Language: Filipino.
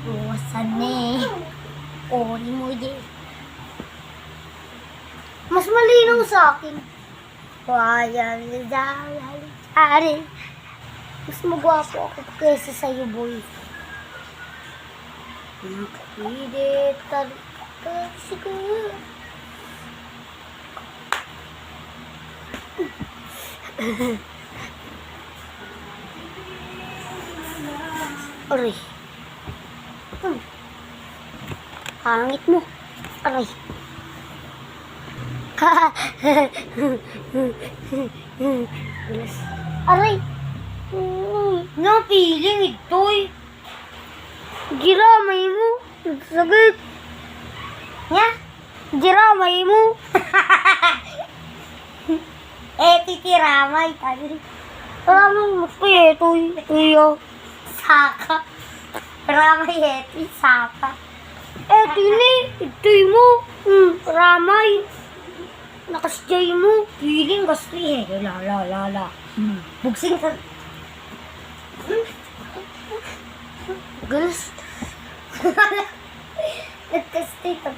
Uwasan eh. Ori mo di. Mas malinaw sa akin. Waya, ari. Mas magwapo ako kaysa sa'yo, boy. Hindi, siguro. Aray. Pangit mo. Aray. Aray. Napiling ito'y. Giramay mo. Nagsagit. Nya? Giramay mo. Titiramay. Ramay mo pa ito'y. Iyo. Saka. Ramay ito'y saka. Tini. Ito'y mo. Ramay. Nakasjay mo. Piling gasli eh. La. Bugsing ka. Guys. Nagkastay ka.